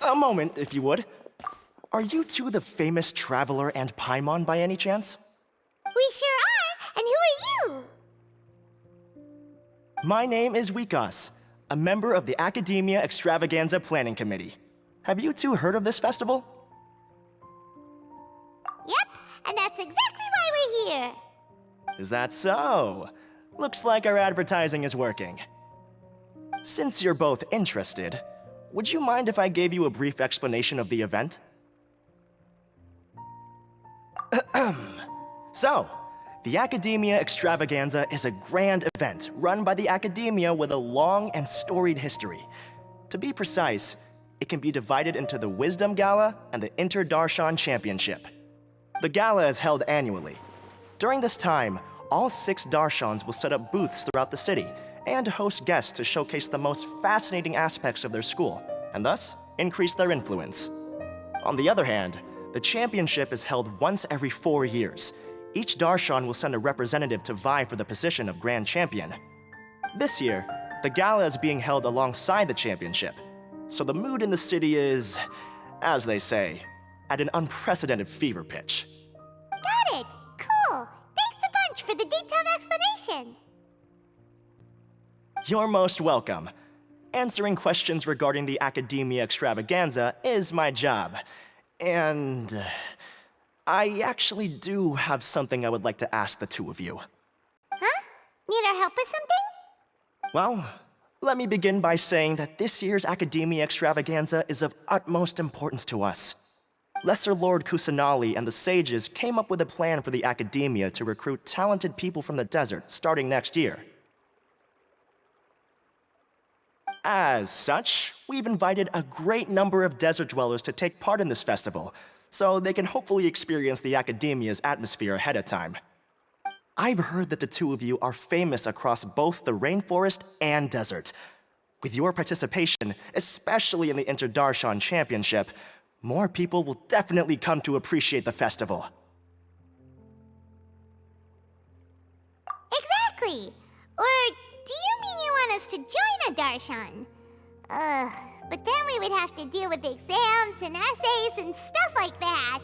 A moment, if you would. Are you two the famous Traveler and Paimon by any chance? We sure are! And who are you? My name is Wikas, a member of the Academia Extravaganza Planning Committee. Have you two heard of this festival? Yep, and that's exactly why we're here. Is that so? Looks like our advertising is working. Since you're both interested, would you mind if I gave you a brief explanation of the event? So, the Academia Extravaganza is a grand event run by the Academia with a long and storied history. To be precise, it can be divided into the Wisdom Gala and the Inter-Darshan Championship. The gala is held annually. During this time, all 6 Darshans will set up booths throughout the city and host guests to showcase the most fascinating aspects of their school, and thus increase their influence. On the other hand, the championship is held once every 4 years. Each Darshan will send a representative to vie for the position of Grand Champion. This year, the gala is being held alongside the championship, so the mood in the city is, as they say, at an unprecedented fever pitch. Got it! Cool! Thanks a bunch for the detailed explanation! You're most welcome. Answering questions regarding the Academia Extravaganza is my job. And I actually do have something I would like to ask the two of you. Huh? Need our help with something? Well, let me begin by saying that this year's Academia Extravaganza is of utmost importance to us. Lesser Lord Kusanali and the sages came up with a plan for the Academia to recruit talented people from the desert starting next year. As such, we've invited a great number of desert dwellers to take part in this festival, so they can hopefully experience the Academia's atmosphere ahead of time. I've heard that the two of you are famous across both the rainforest and desert. With your participation, especially in the Inter-Darshan Championship, more people will definitely come to appreciate the festival. Exactly! Or do you mean you want us to join a Darshan? But then we would have to deal with exams and essays and stuff like that.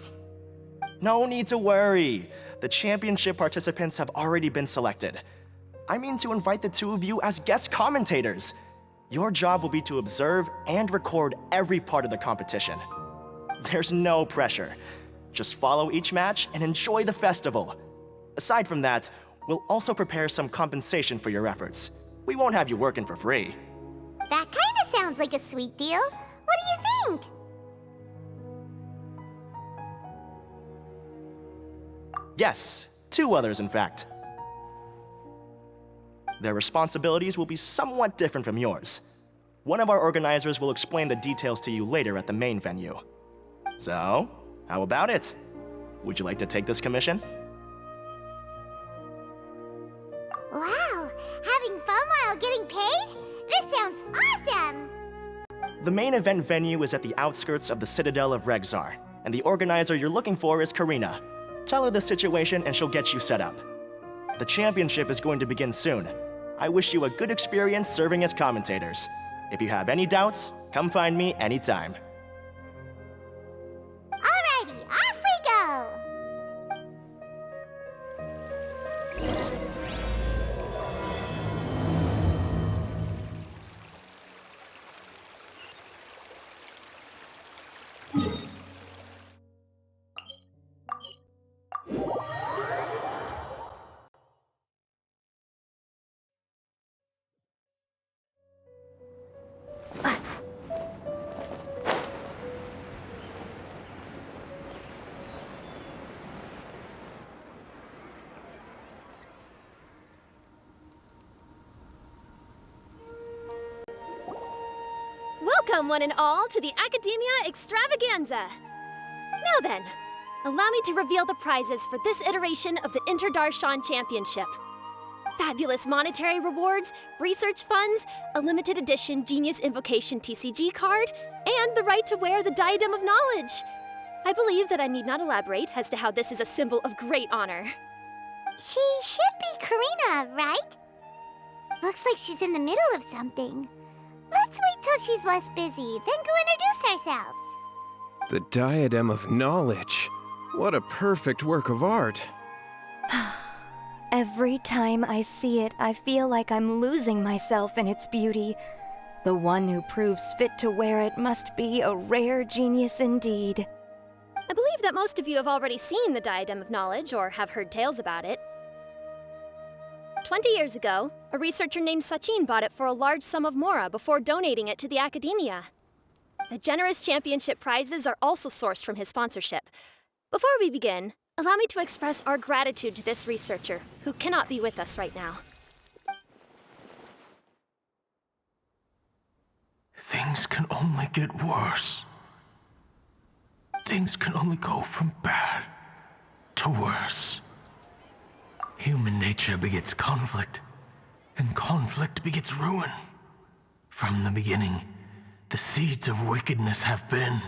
No need to worry. The championship participants have already been selected. I mean to invite the two of you as guest commentators. Your job will be to observe and record every part of the competition. There's no pressure. Just follow each match and enjoy the festival. Aside from that, we'll also prepare some compensation for your efforts. We won't have you working for free. That kinda sounds like a sweet deal. What do you think? Yes, 2 others in fact. Their responsibilities will be somewhat different from yours. One of our organizers will explain the details to you later at the main venue. So, how about it? Would you like to take this commission? Wow! Having fun while getting paid? This sounds awesome! The main event venue is at the outskirts of the Citadel of Regzar, and the organizer you're looking for is Karina. Tell her the situation and she'll get you set up. The championship is going to begin soon. I wish you a good experience serving as commentators. If you have any doubts, come find me anytime. Alrighty, off we go! Welcome, one and all, to the Academia Extravaganza! Now then, allow me to reveal the prizes for this iteration of the Inter-Darshan Championship. Fabulous monetary rewards, research funds, a limited edition Genius Invocation TCG card, and the right to wear the Diadem of Knowledge. I believe that I need not elaborate as to how this is a symbol of great honor. She should be Karina, right? Looks like she's in the middle of something. Let's wait till she's less busy, then go introduce ourselves. The Diadem of Knowledge. What a perfect work of art. Every time I see it, I feel like I'm losing myself in its beauty. The one who proves fit to wear it must be a rare genius indeed. I believe that most of you have already seen the Diadem of Knowledge or have heard tales about it. 20 years ago, a researcher named Sachin bought it for a large sum of mora before donating it to the academia. The generous championship prizes are also sourced from his sponsorship. Before we begin, allow me to express our gratitude to this researcher, who cannot be with us right now. Things can only get worse. Things can only go from bad to worse. Human nature begets conflict, and conflict begets ruin. From the beginning, the seeds of wickedness have been.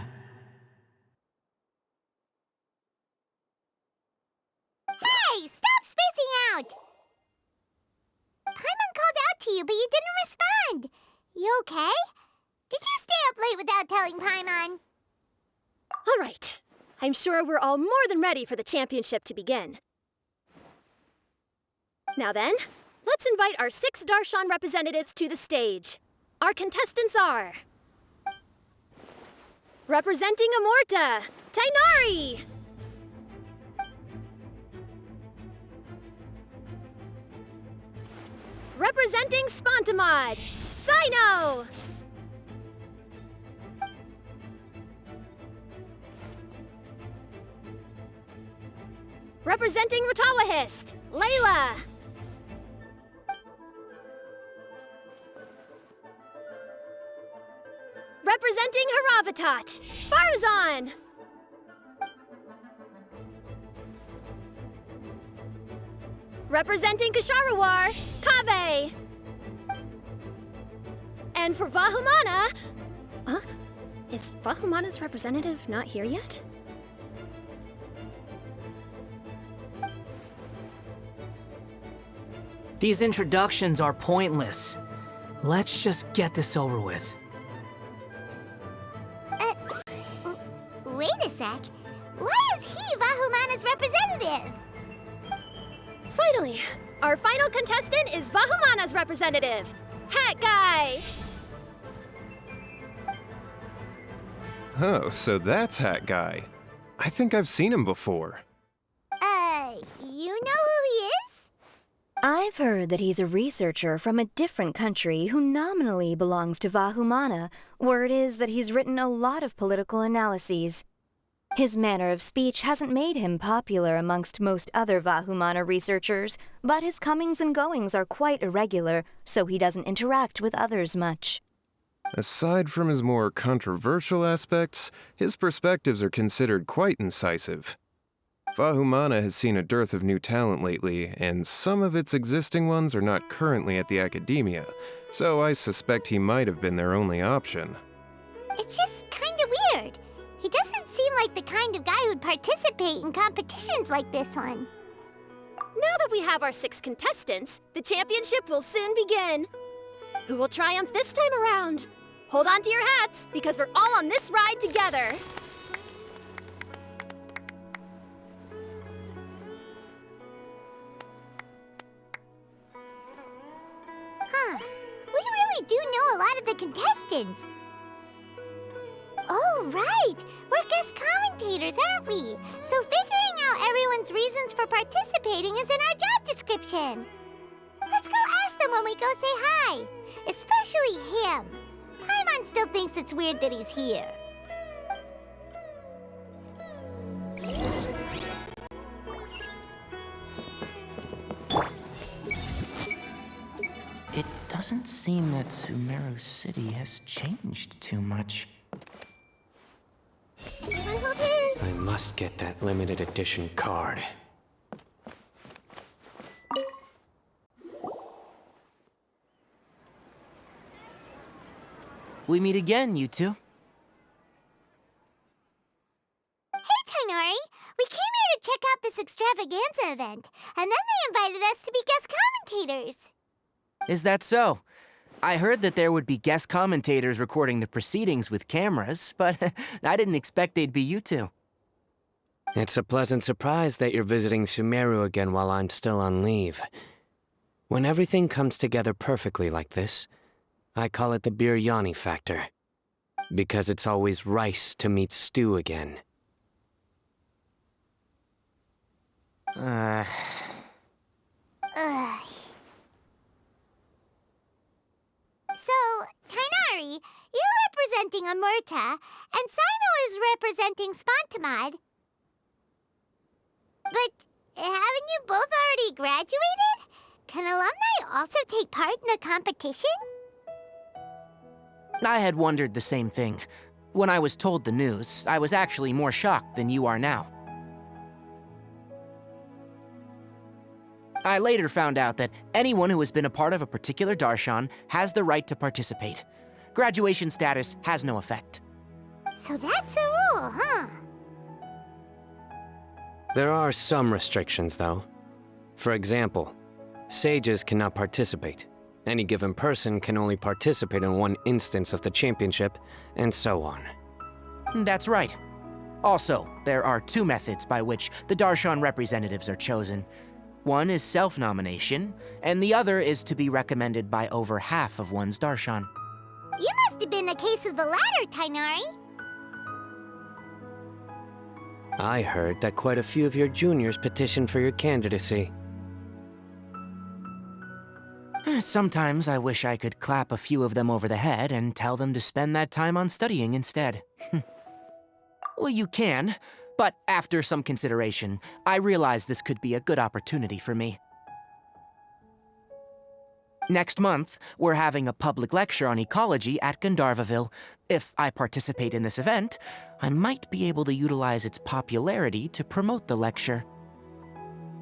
Hey, stop spacing out! Paimon called out to you, but you didn't respond. You okay? Did you stay up late without telling Paimon? All right. I'm sure we're all more than ready for the championship to begin. Now then, let's invite our 6 Darshan representatives to the stage. Our contestants are... Representing Amorta, Tainari! Representing Spontamod, Sino! Representing Ratawahist, Layla! Representing Haravatat, Farazan! Representing Kasharawar, Kaveh! And for Vahumana... Is Vahumana's representative not here yet? These introductions are pointless. Let's just get this over with. Wait a sec. Why is he Vahumana's representative? Finally, our final contestant is Vahumana's representative, Hat Guy! Oh, so that's Hat Guy. I think I've seen him before. You know who he is? I've heard that he's a researcher from a different country who nominally belongs to Vahumana. Word is that he's written a lot of political analyses. His manner of speech hasn't made him popular amongst most other Vahumana researchers, but his comings and goings are quite irregular, so he doesn't interact with others much. Aside from his more controversial aspects, his perspectives are considered quite incisive. Vahumana has seen a dearth of new talent lately, and some of its existing ones are not currently at the academia, so I suspect he might have been their only option. It's just kinda weird. He doesn't seem like the kind of guy who'd participate in competitions like this one. Now that we have our 6 contestants, the championship will soon begin. Who will triumph this time around? Hold on to your hats, because we're all on this ride together. Huh. We really do know a lot of the contestants. Oh, right! We're guest commentators, aren't we? So figuring out everyone's reasons for participating is in our job description. Let's go ask them when we go say hi. Especially him. Paimon still thinks it's weird that he's here. It doesn't seem that Sumeru City has changed too much. I must get that limited edition card. We meet again, you two. Hey, Tainari! We came here to check out this extravaganza event, and then they invited us to be guest commentators. Is that so? I heard that there would be guest commentators recording the proceedings with cameras, but I didn't expect they'd be you two. It's a pleasant surprise that you're visiting Sumeru again while I'm still on leave. When everything comes together perfectly like this, I call it the biryani factor. Because it's always rice to meet stew again. Ugh. So, Tainari, you're representing Amurta, and Sino is representing Spontamod. But haven't you both already graduated? Can alumni also take part in a competition? I had wondered the same thing. When I was told the news, I was actually more shocked than you are now. I later found out that anyone who has been a part of a particular darshan has the right to participate. Graduation status has no effect. So that's a rule, huh? There are some restrictions, though. For example, sages cannot participate. Any given person can only participate in one instance of the championship, and so on. That's right. Also, there are two methods by which the darshan representatives are chosen. One is self-nomination, and the other is to be recommended by over half of one's darshan. You must have been a case of the latter, Tainari. I heard that quite a few of your juniors petitioned for your candidacy. Sometimes I wish I could clap a few of them over the head and tell them to spend that time on studying instead. Well, you can, but after some consideration, I realize this could be a good opportunity for me. Next month, we're having a public lecture on ecology at Gandharvaville. If I participate in this event, I might be able to utilize its popularity to promote the lecture.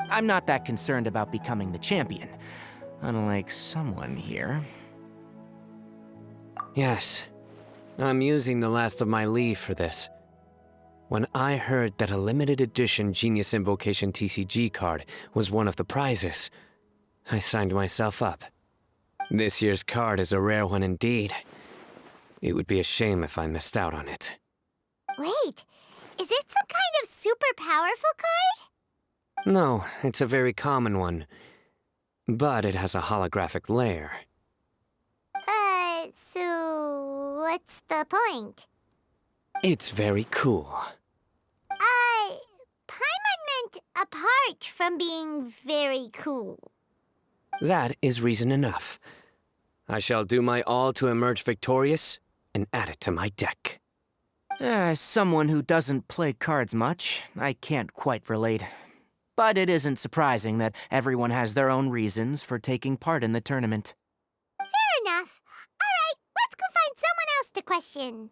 I'm not that concerned about becoming the champion, unlike someone here. Yes, I'm using the last of my leave for this. When I heard that a limited edition Genius Invocation TCG card was one of the prizes, I signed myself up. This year's card is a rare one indeed. It would be a shame if I missed out on it. Wait, is it some kind of super powerful card? No, it's a very common one. But it has a holographic layer. So what's the point? It's very cool. Paimon meant apart from being very cool. That is reason enough. I shall do my all to emerge victorious and add it to my deck. As someone who doesn't play cards much, I can't quite relate. But it isn't surprising that everyone has their own reasons for taking part in the tournament. Fair enough. All right, let's go find someone else to question.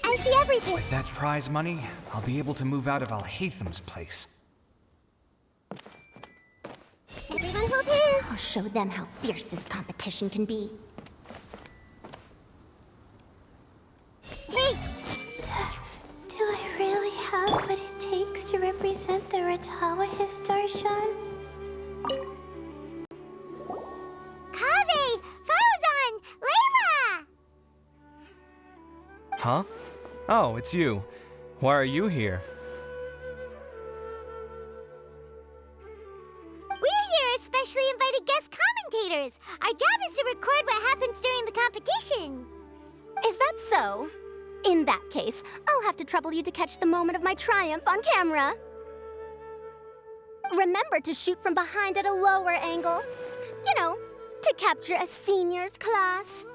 I see everything. With that prize money, I'll be able to move out of Alhatham's place. Everyone hold hands. I'll show them how fierce this competition can be. Hey! Do I really have what it takes to represent the Ratawa Darshan? Kaveh! Farzan! Layla! Huh? Oh, it's you. Why are you here? We're here as specially invited guest commentators. Our job is to record what happens during the competition. Is that so? In that case, I'll have to trouble you to catch the moment of my triumph on camera. Remember to shoot from behind at a lower angle. You know, to capture a seniors class.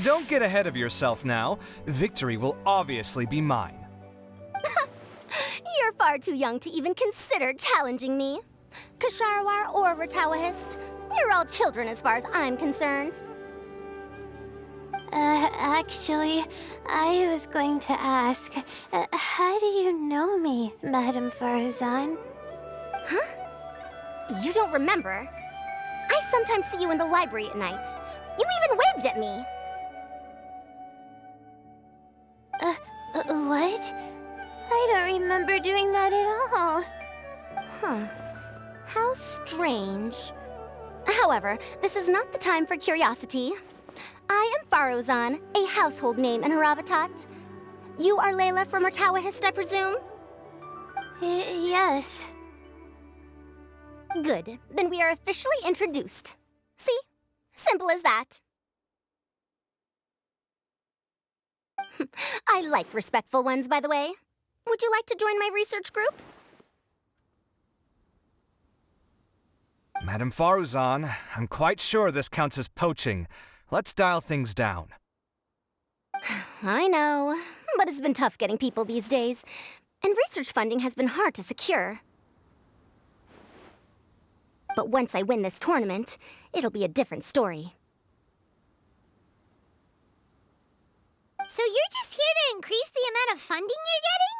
Don't get ahead of yourself now. Victory will obviously be mine. You're far too young to even consider challenging me. Kasharwar or Ratawahist, you're all children as far as I'm concerned. Actually, I was going to ask, how do you know me, Madame Faruzan? Huh? You don't remember? I sometimes see you in the library at night. You even waved at me. What? I don't remember doing that at all. Huh. How strange. However, this is not the time for curiosity. I am Faruzan, a household name in Haravatat. You are Layla from Ratawahist, I presume? Yes. Good. Then we are officially introduced. See? Simple as that. I like respectful ones, by the way. Would you like to join my research group? Madame Faruzan, I'm quite sure this counts as poaching. Let's dial things down. I know, but it's been tough getting people these days, and research funding has been hard to secure. But once I win this tournament, it'll be a different story. So you're just here to increase the amount of funding you're getting?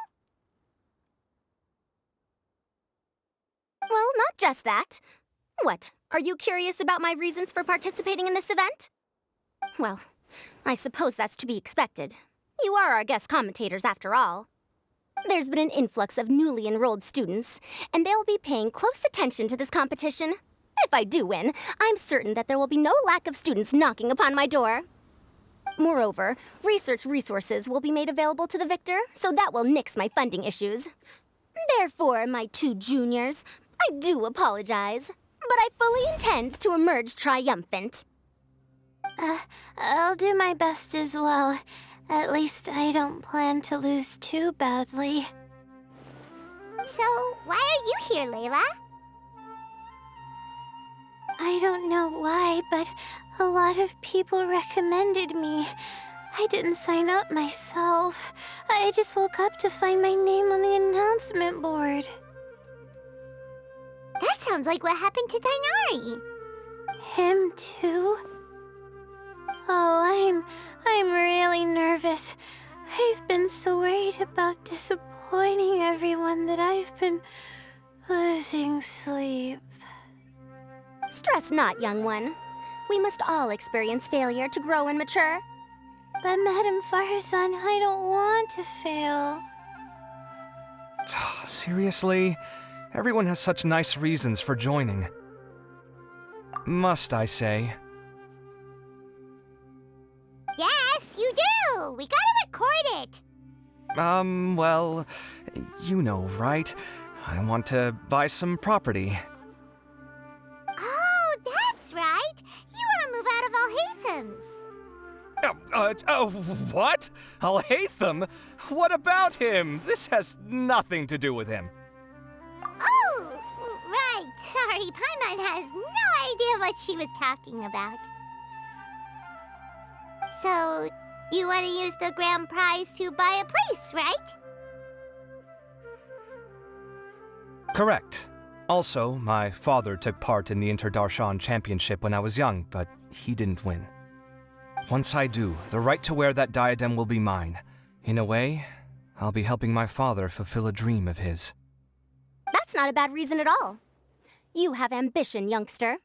Well, not just that. What, are you curious about my reasons for participating in this event? Well, I suppose that's to be expected. You are our guest commentators, after all. There's been an influx of newly enrolled students, and they'll be paying close attention to this competition. If I do win, I'm certain that there will be no lack of students knocking upon my door. Moreover, research resources will be made available to the victor, so that will nix my funding issues. Therefore, my two juniors, I do apologize, but I fully intend to emerge triumphant. I'll do my best as well. At least I don't plan to lose too badly. So, why are you here, Layla? I don't know why, but a lot of people recommended me. I didn't sign up myself. I just woke up to find my name on the announcement board. That sounds like what happened to Tainari. Him too? Oh, I'm really nervous. I've been so worried about disappointing everyone that I've been losing sleep. Stress not, young one. We must all experience failure to grow and mature. But Madame Faruzan, I don't want to fail. Seriously? Everyone has such nice reasons for joining. Must I say? Yes, you do! We gotta record it! Well, you know, right? I want to buy some property. Oh, that's right! You wanna move out of Alhatham's. What? Alhaitham? What about him? This has nothing to do with him. Oh, right. Sorry, Paimon has no idea what she was talking about. So, you want to use the grand prize to buy a place, right? Correct. Also, my father took part in the Interdarshan Championship when I was young, but he didn't win. Once I do, the right to wear that diadem will be mine. In a way, I'll be helping my father fulfill a dream of his. That's not a bad reason at all. You have ambition, youngster.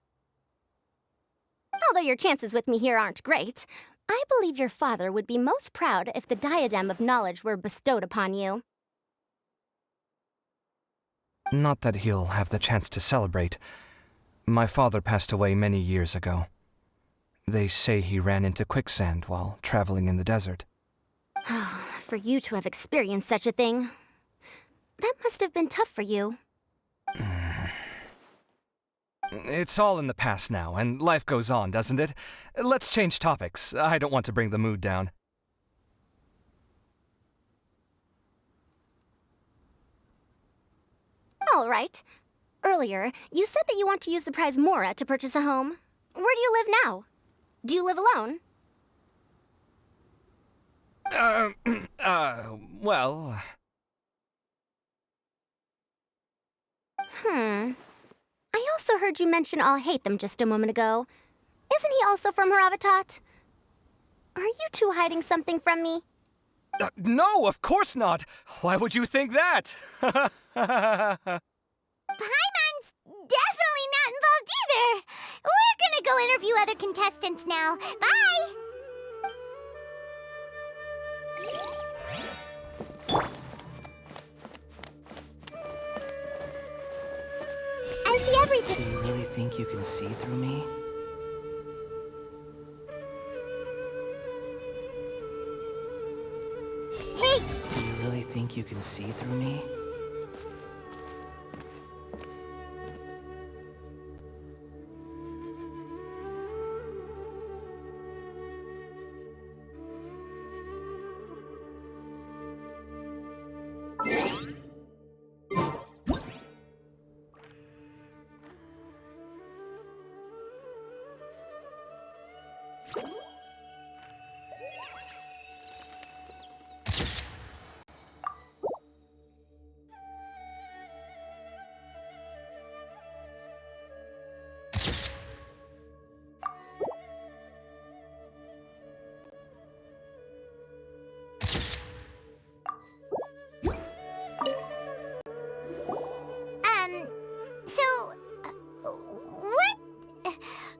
Although your chances with me here aren't great, I believe your father would be most proud if the diadem of knowledge were bestowed upon you. Not that he'll have the chance to celebrate. My father passed away many years ago. They say he ran into quicksand while traveling in the desert. For you to have experienced such a thing, that must have been tough for you. It's all in the past now, and life goes on, doesn't it? Let's change topics. I don't want to bring the mood down. All right. Earlier, you said that you want to use the prize Mora to purchase a home. Where do you live now? Do you live alone? Well... I also heard you mention I'll hate them just a moment ago. Isn't he also from Haravatat? Are you two hiding something from me? No, of course not! Why would you think that? Paimon's definitely not involved either! We're gonna go interview other contestants now. Bye! I see everything. Do you really think you can see through me? Hey! Do you really think you can see through me?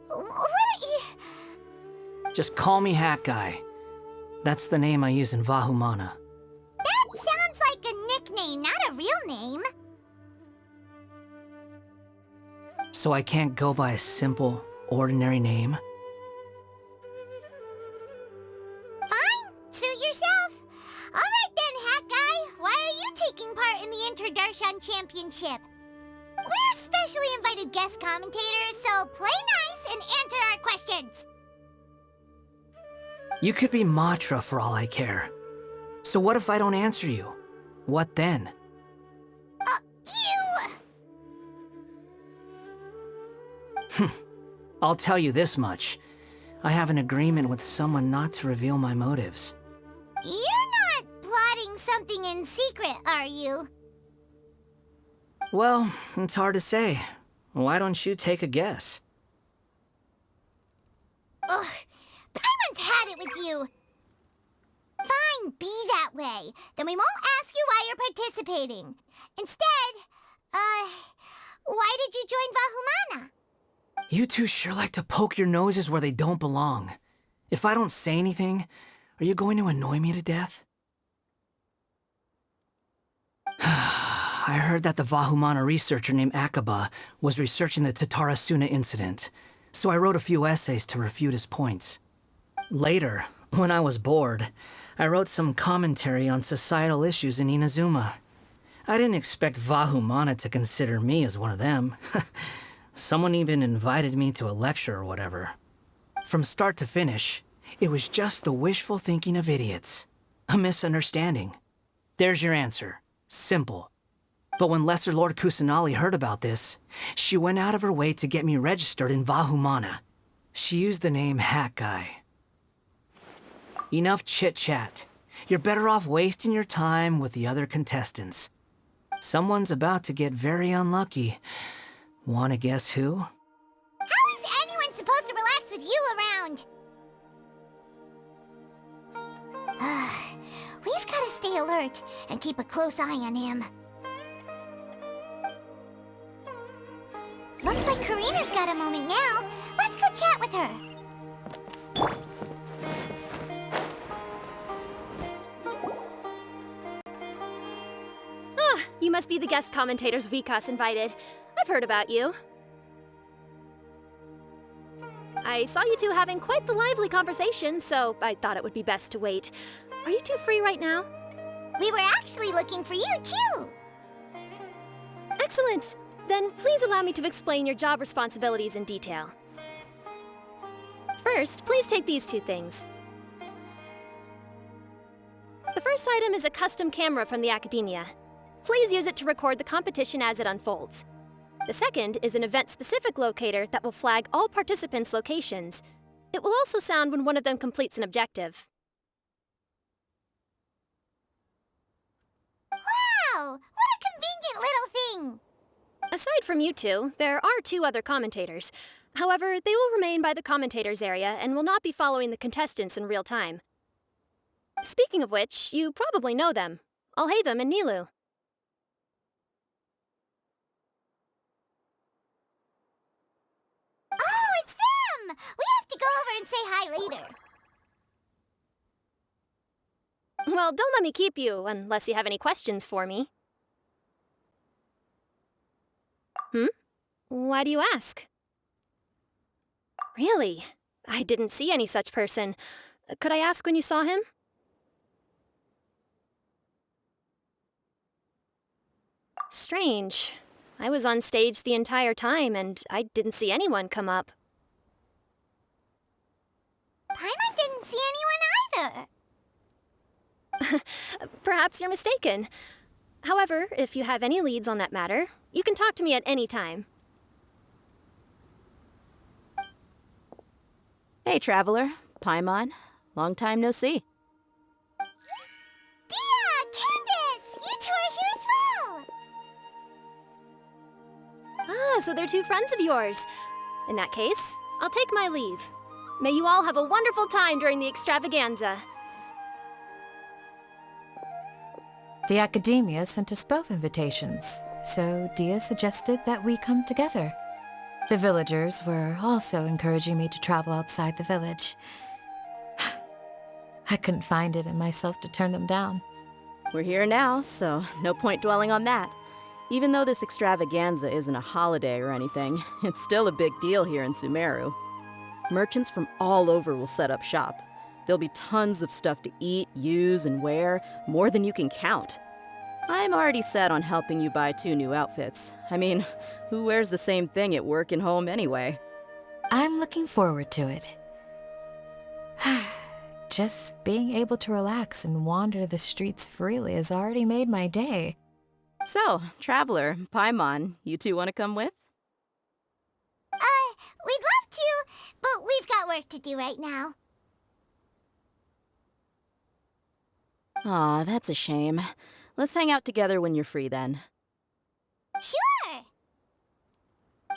What are you... Just call me Hat Guy. That's the name I use in Vahumana. That sounds like a nickname, not a real name. So I can't go by a simple, ordinary name? Fine, suit yourself. All right then, Hat Guy. Why are you taking part in the Interdarshan Championship? We're specially invited guest commentators, so play nice and answer our questions. You could be Matra for all I care. So what if I don't answer you? What then? I'll tell you this much. I have an agreement with someone not to reveal my motives. You're not plotting something in secret, are you? Well, it's hard to say. Why don't you take a guess? Ugh, Paimon's had it with you. Fine, be that way. Then we won't ask you why you're participating. Instead, why did you join Vahumana? You two sure like to poke your noses where they don't belong. If I don't say anything, are you going to annoy me to death? I heard that the Vahumana researcher named Akaba was researching the Tatarasuna incident, so I wrote a few essays to refute his points. Later, when I was bored, I wrote some commentary on societal issues in Inazuma. I didn't expect Vahumana to consider me as one of them. Someone even invited me to a lecture or whatever. From start to finish, it was just the wishful thinking of idiots. A misunderstanding. There's your answer. Simple. But when Lesser Lord Kusanali heard about this, she went out of her way to get me registered in Vahumana. She used the name Hat Guy. Enough chit-chat. You're better off wasting your time with the other contestants. Someone's about to get very unlucky. Wanna guess who? How is anyone supposed to relax with you around? We've got to stay alert and keep a close eye on him. Looks like Karina's got a moment now. Let's go chat with her. Ah, you must be the guest commentators Vikas invited. I've heard about you. I saw you two having quite the lively conversation, so I thought it would be best to wait. Are you two free right now? We were actually looking for you, too. Excellent. Then please allow me to explain your job responsibilities in detail. First, please take these two things. The first item is a custom camera from the Academia. Please use it to record the competition as it unfolds. The second is an event-specific locator that will flag all participants' locations. It will also sound when one of them completes an objective. Wow! What a convenient little thing! Aside from you two, there are 2 other commentators. However, they will remain by the commentators area and will not be following the contestants in real time. Speaking of which, you probably know them. Alhaitham and Nilu. Oh, it's them! We have to go over and say hi later. Well, don't let me keep you, unless you have any questions for me. Why do you ask? Really? I didn't see any such person. Could I ask when you saw him? Strange. I was on stage the entire time, and I didn't see anyone come up. Paimon didn't see anyone either. Perhaps you're mistaken. However, if you have any leads on that matter, you can talk to me at any time. Hey, Traveler. Paimon. Long time no see. Dia! Candace! You two are here as well! Ah, so they're 2 friends of yours. In that case, I'll take my leave. May you all have a wonderful time during the extravaganza. The Academia sent us both invitations, so Dia suggested that we come together. The villagers were also encouraging me to travel outside the village. I couldn't find it in myself to turn them down. We're here now, so no point dwelling on that. Even though this extravaganza isn't a holiday or anything, it's still a big deal here in Sumeru. Merchants from all over will set up shop. There'll be tons of stuff to eat, use, and wear, more than you can count. I'm already set on helping you buy 2 new outfits. I mean, who wears the same thing at work and home anyway? I'm looking forward to it. Just being able to relax and wander the streets freely has already made my day. So, Traveler, Paimon, you 2 want to come with? We'd love to, but we've got work to do right now. Aw, that's a shame. Let's hang out together when you're free then. Sure!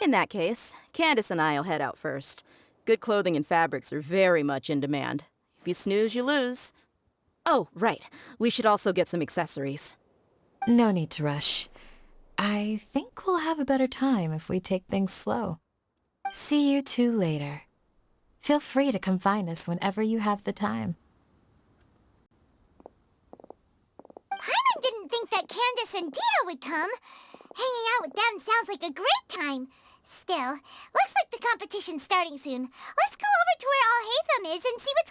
In that case, Candace and I'll head out first. Good clothing and fabrics are very much in demand. If you snooze, you lose. Oh, right. We should also get some accessories. No need to rush. I think we'll have a better time if we take things slow. See you 2 later. Feel free to come find us whenever you have the time. Paimon didn't think that Candace and Dia would come. Hanging out with them sounds like a great time. Still, looks like the competition's starting soon. Let's go over to where Alhaitham is and see what's